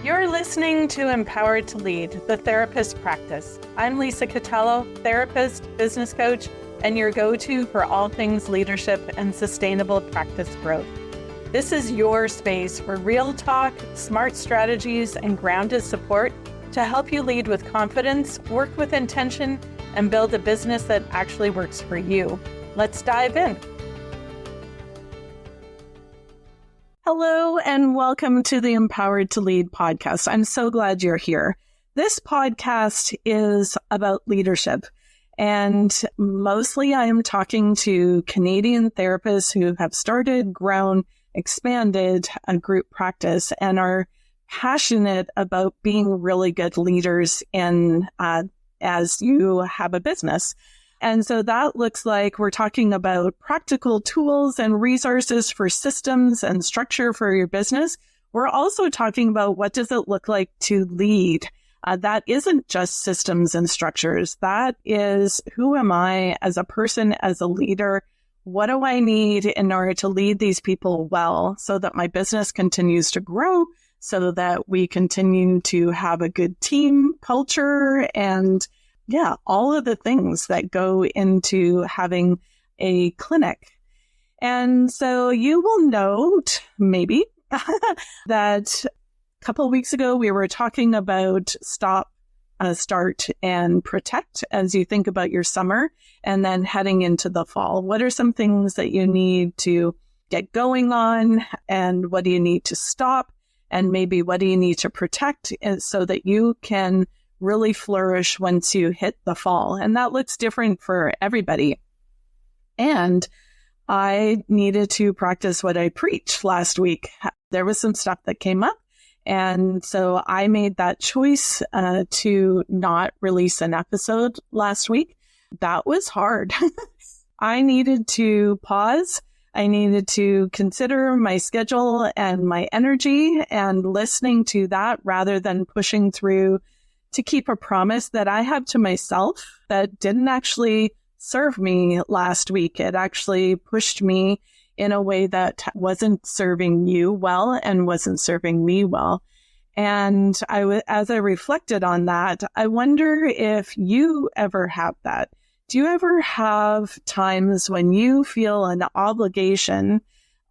You're listening to Empowered to Lead, the Therapist Practice. I'm Lisa Catello, therapist, business coach, and your go-to for all things leadership and sustainable practice growth. This is your space for real talk, smart strategies, and grounded support to help you lead with confidence, work with intention, and build a business that actually works for you. Let's dive in. Hello, and welcome to the Empowered to Lead podcast. I'm so glad you're here. This podcast is about leadership, and mostly I am talking to Canadian therapists who have started, grown, expanded a group practice and are passionate about being really good leaders in as you have a business. And so that looks like we're talking about practical tools and resources for systems and structure for your business. We're also talking about what does it look like to lead. That isn't just systems and structures. That is, who am I as a person, as a leader? What do I need in order to lead these people well so that my business continues to grow, so that we continue to have a good team culture and all of the things that go into having a clinic. And so you will note maybe that a couple of weeks ago, we were talking about stop, start, and protect as you think about your summer and then heading into the fall. What are some things that you need to get going on, and what do you need to stop, and maybe what do you need to protect so that you can really flourish once you hit the fall? And that looks different for everybody. And I needed to practice what I preached last week. There was some stuff that came up. And so I made that choice to not release an episode last week. That was hard. I needed to pause. I needed to consider my schedule and my energy and listening to that rather than pushing through to keep a promise that I have to myself that didn't actually serve me last week. It actually pushed me in a way that wasn't serving you well and wasn't serving me well. And as I reflected on that, I wonder if you ever have that. Do you ever have times when you feel an obligation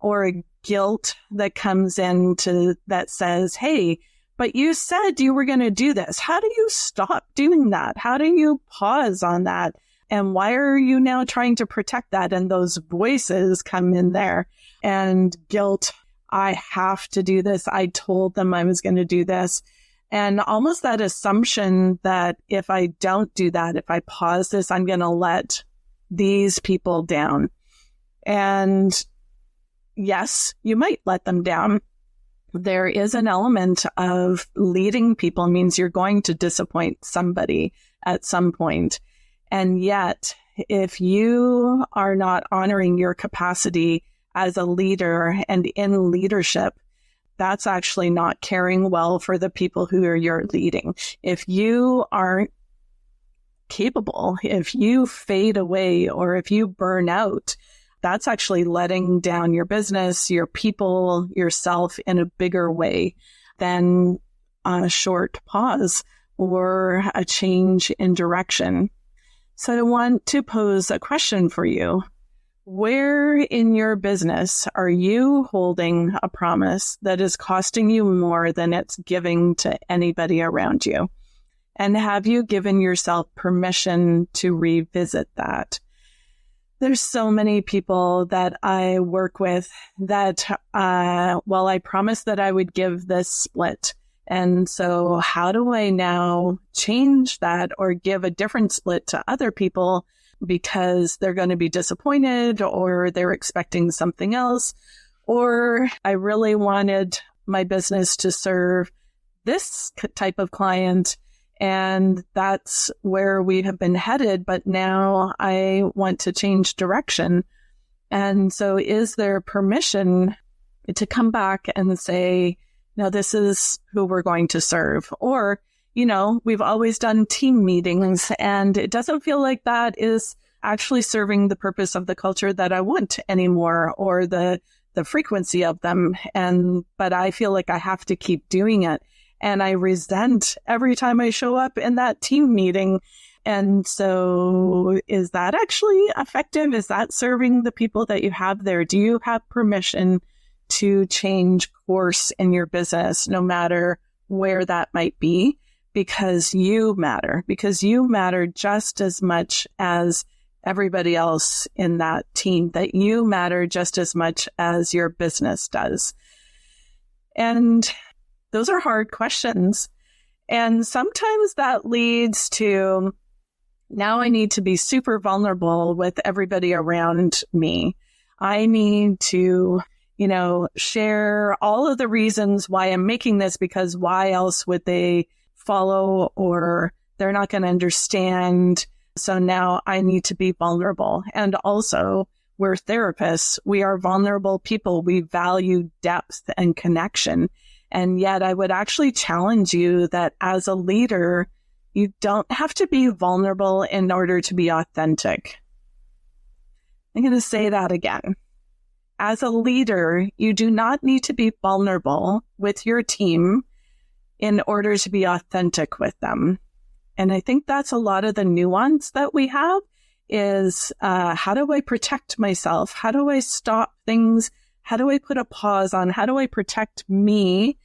or a guilt that comes into that says, hey, but you said you were going to do this. How do you stop doing that? How do you pause on that? And why are you now trying to protect that? And those voices come in there and guilt. I have to do this. I told them I was going to do this. And almost that assumption that if I don't do that, if I pause this, I'm going to let these people down. And yes, you might let them down. There is an element of leading people means you're going to disappoint somebody at some point. And yet, if you are not honoring your capacity as a leader and in leadership, that's actually not caring well for the people who you're leading. If you aren't capable, if you fade away, or if you burn out, that's actually letting down your business, your people, yourself in a bigger way than a short pause or a change in direction. So I want to pose a question for you. Where in your business are you holding a promise that is costing you more than it's giving to anybody around you? And have you given yourself permission to revisit that? There's so many people that I work with that, I promised that I would give this split. And so how do I now change that or give a different split to other people because they're going to be disappointed or they're expecting something else? Or I really wanted my business to serve this type of client, and that's where we have been headed, but now I want to change direction. And so is there permission to come back and say, no, this is who we're going to serve? Or, we've always done team meetings and it doesn't feel like that is actually serving the purpose of the culture that I want anymore, or the frequency of them. But I feel like I have to keep doing it. and I resent every time I show up in that team meeting. And so is that actually effective? Is that serving the people that you have there? Do you have permission to change course in your business, no matter where that might be? Because you matter just as much as everybody else in that team, that you matter just as much as your business does. And those are hard questions. And sometimes that leads to, now I need to be super vulnerable with everybody around me. I need to, share all of the reasons why I'm making this, because why else would they follow, or they're not going to understand. So now I need to be vulnerable. And also, we're therapists. We are vulnerable people. We value depth and connection. And yet I would actually challenge you that as a leader, you don't have to be vulnerable in order to be authentic. I'm going to say that again. As a leader, you do not need to be vulnerable with your team in order to be authentic with them. And I think that's a lot of the nuance that we have is, how do I protect myself? How do I stop things? How do I put a pause on? How do I protect me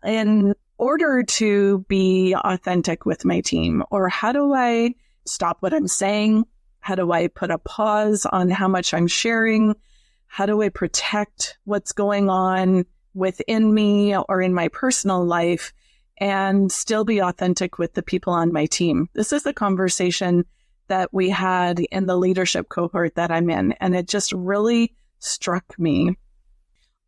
in order to be authentic with my team? Or how do I stop what I'm saying? How do I put a pause on how much I'm sharing? How do I protect what's going on within me or in my personal life and still be authentic with the people on my team? This is the conversation that we had in the leadership cohort that I'm in, and it just really struck me.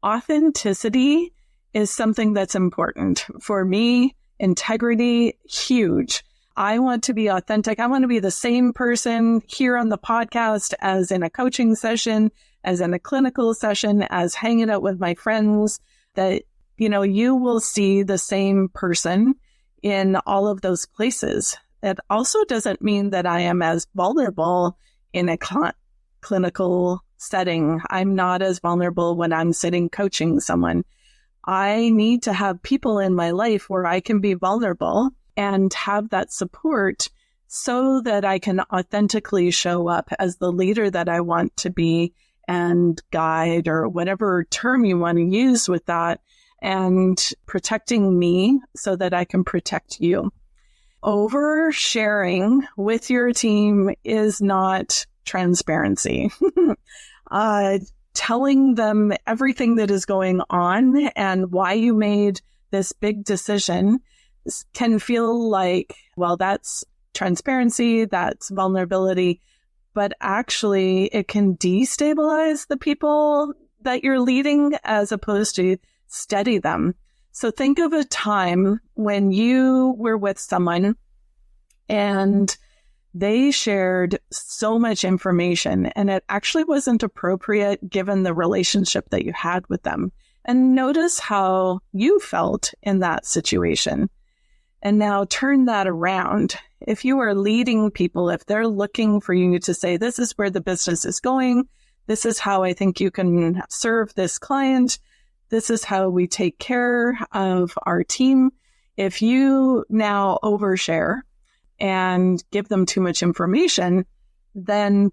Authenticity is something that's important. For me, integrity, huge. I want to be authentic. I want to be the same person here on the podcast as in a coaching session, as in a clinical session, as hanging out with my friends, that you will see the same person in all of those places. It also doesn't mean that I am as vulnerable in a clinical setting. I'm not as vulnerable when I'm sitting coaching someone. I need to have people in my life where I can be vulnerable and have that support so that I can authentically show up as the leader that I want to be and guide, or whatever term you want to use with that, and protecting me so that I can protect you. Oversharing with your team is not transparency. Telling them everything that is going on and why you made this big decision can feel like, well, that's transparency, that's vulnerability, but actually it can destabilize the people that you're leading as opposed to steady them. So think of a time when you were with someone and they shared so much information and it actually wasn't appropriate given the relationship that you had with them. And notice how you felt in that situation. And now turn that around. If you are leading people, if they're looking for you to say, this is where the business is going, this is how I think you can serve this client, this is how we take care of our team. If you now overshare and give them too much information, then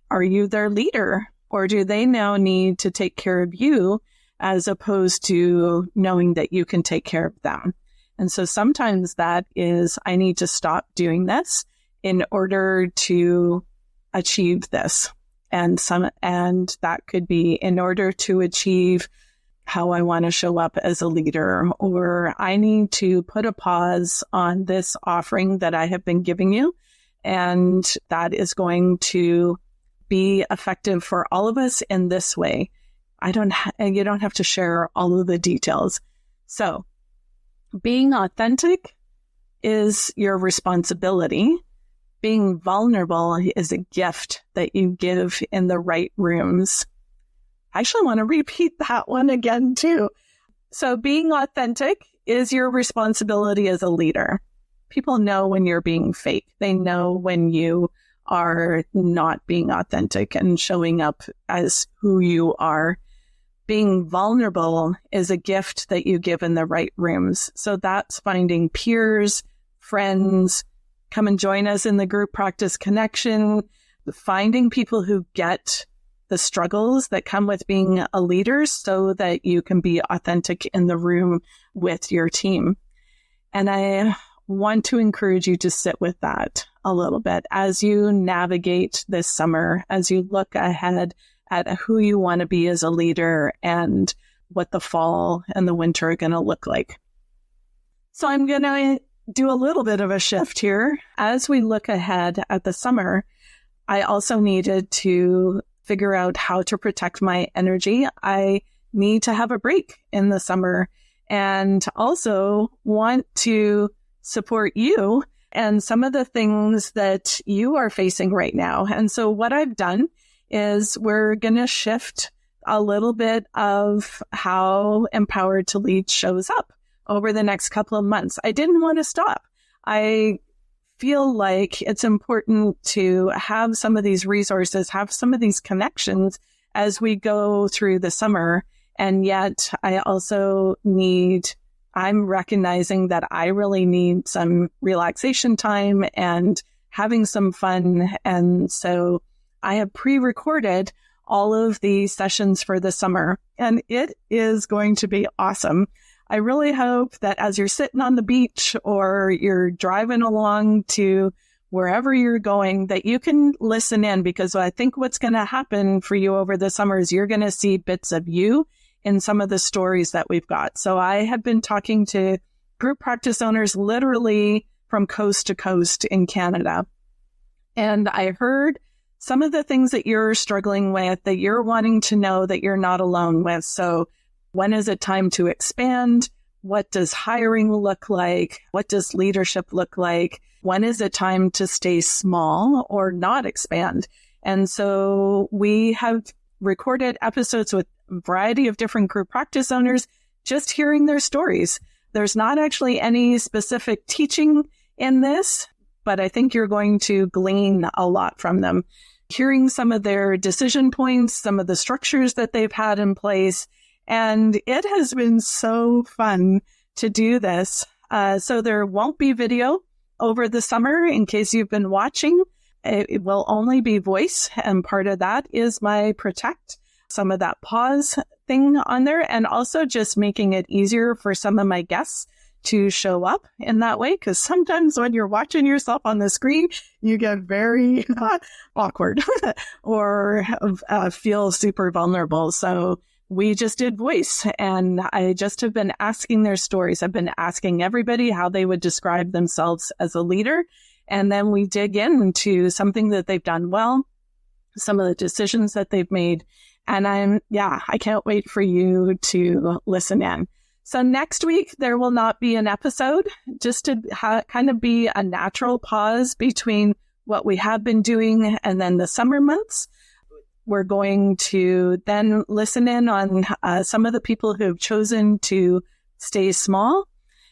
are you their leader? Or do they now need to take care of you as opposed to knowing that you can take care of them? And so sometimes that is, I need to stop doing this in order to achieve this. And that could be in order to achieve how I want to show up as a leader, or I need to put a pause on this offering that I have been giving you. And that is going to be effective for all of us in this way. You don't have to share all of the details. So being authentic is your responsibility. Being vulnerable is a gift that you give in the right rooms. I actually want to repeat that one again too. So being authentic is your responsibility as a leader. People know when you're being fake. They know when you are not being authentic and showing up as who you are. being vulnerable is a gift that you give in the right rooms. So that's finding peers, friends, come and join us in the group practice connection, finding people who get the struggles that come with being a leader so that you can be authentic in the room with your team. And I want to encourage you to sit with that a little bit as you navigate this summer, as you look ahead at who you want to be as a leader and what the fall and the winter are going to look like. So I'm going to do a little bit of a shift here. As we look ahead at the summer, I also needed to figure out how to protect my energy. I need to have a break in the summer and also want to support you and some of the things that you are facing right now. And so what I've done is we're going to shift a little bit of how Empowered to Lead shows up over the next couple of months. I didn't want to stop. I feel like it's important to have some of these resources, have some of these connections as we go through the summer. And yet I'm recognizing that I really need some relaxation time and having some fun. And so I have pre-recorded all of the sessions for the summer, and it is going to be awesome. I really hope that as you're sitting on the beach or you're driving along to wherever you're going, that you can listen in, because I think what's going to happen for you over the summer is you're going to see bits of you in some of the stories that we've got. So I have been talking to group practice owners literally from coast to coast in Canada. And I heard some of the things that you're struggling with, that you're wanting to know that you're not alone with. So when is it time to expand? What does hiring look like? What does leadership look like? When is it time to stay small or not expand? And so we have recorded episodes with a variety of different group practice owners, just hearing their stories. There's not actually any specific teaching in this, but I think you're going to glean a lot from them. Hearing some of their decision points, some of the structures that they've had in place. And it has been so fun to do this. So there won't be video over the summer in case you've been watching. It will only be voice. And part of that is my protect, some of that pause thing on there, and also just making it easier for some of my guests to show up in that way. Because sometimes when you're watching yourself on the screen, you get very awkward or feel super vulnerable. So we just did voice, and I just have been asking their stories. I've been asking everybody how they would describe themselves as a leader. And then we dig into something that they've done well, some of the decisions that they've made. And I can't wait for you to listen in. So next week, there will not be an episode, just to kind of be a natural pause between what we have been doing and then the summer months. We're going to then listen in on some of the people who have chosen to stay small.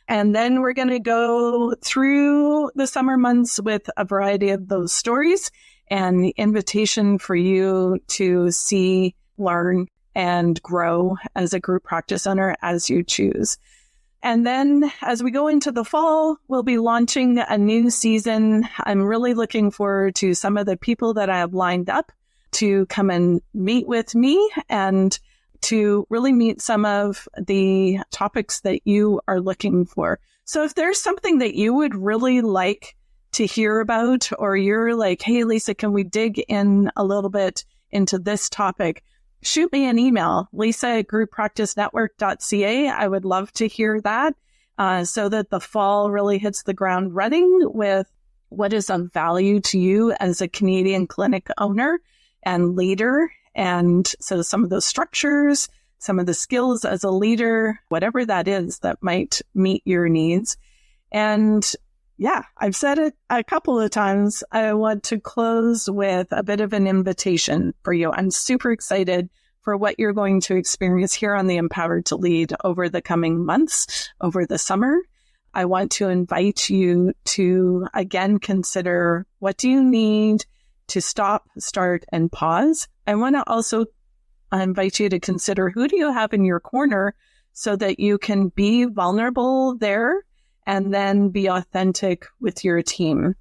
And then we're going to go through the summer months with a variety of those stories and the invitation for you to see, learn, and grow as a group practice owner as you choose. And then as we go into the fall, we'll be launching a new season. I'm really looking forward to some of the people that I have lined up to come and meet with me and to really meet some of the topics that you are looking for. So if there's something that you would really like to hear about, or you're like, hey, Lisa, can we dig in a little bit into this topic? Shoot me an email, lisa@grouppracticenetwork.ca. I would love to hear that so that the fall really hits the ground running with what is of value to you as a Canadian clinic owner and leader. And so some of those structures, some of the skills as a leader, whatever that is that might meet your needs. And yeah, I've said it a couple of times. I want to close with a bit of an invitation for you. I'm super excited for what you're going to experience here on the Empowered to Lead over the coming months, over the summer. I want to invite you to, again, consider, what do you need to stop, start, and pause? I want to also I invite you to consider, who do you have in your corner so that you can be vulnerable there and then be authentic with your team.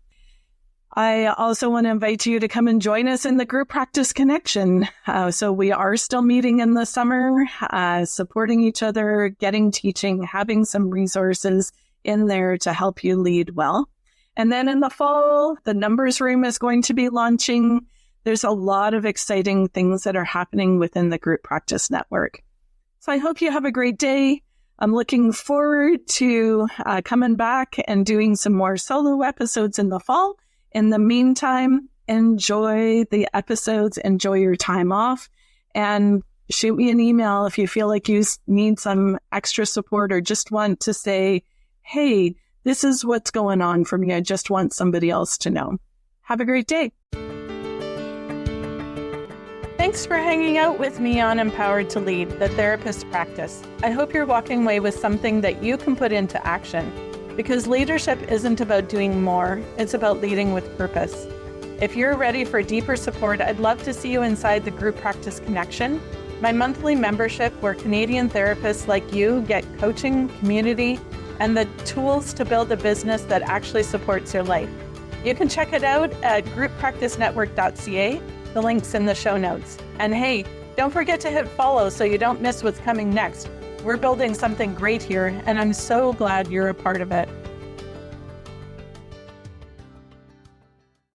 I also want to invite you to come and join us in the Group Practice Connection. So we are still meeting in the summer, supporting each other, getting teaching, having some resources in there to help you lead well. And then in the fall, the Numbers Room is going to be launching. There's a lot of exciting things that are happening within the Group Practice Network. So I hope you have a great day. I'm looking forward to coming back and doing some more solo episodes in the fall. In the meantime, enjoy the episodes, enjoy your time off, and shoot me an email if you feel like you need some extra support or just want to say, hey, this is what's going on for me. I just want somebody else to know. Have a great day. Thanks for hanging out with me on Empowered to Lead, the therapist practice. I hope you're walking away with something that you can put into action. Because leadership isn't about doing more, it's about leading with purpose. If you're ready for deeper support, I'd love to see you inside the Group Practice Connection, my monthly membership where Canadian therapists like you get coaching, community, and the tools to build a business that actually supports your life. You can check it out at grouppracticenetwork.ca. The link's in the show notes. And hey, don't forget to hit follow so you don't miss what's coming next. We're building something great here, and I'm so glad you're a part of it.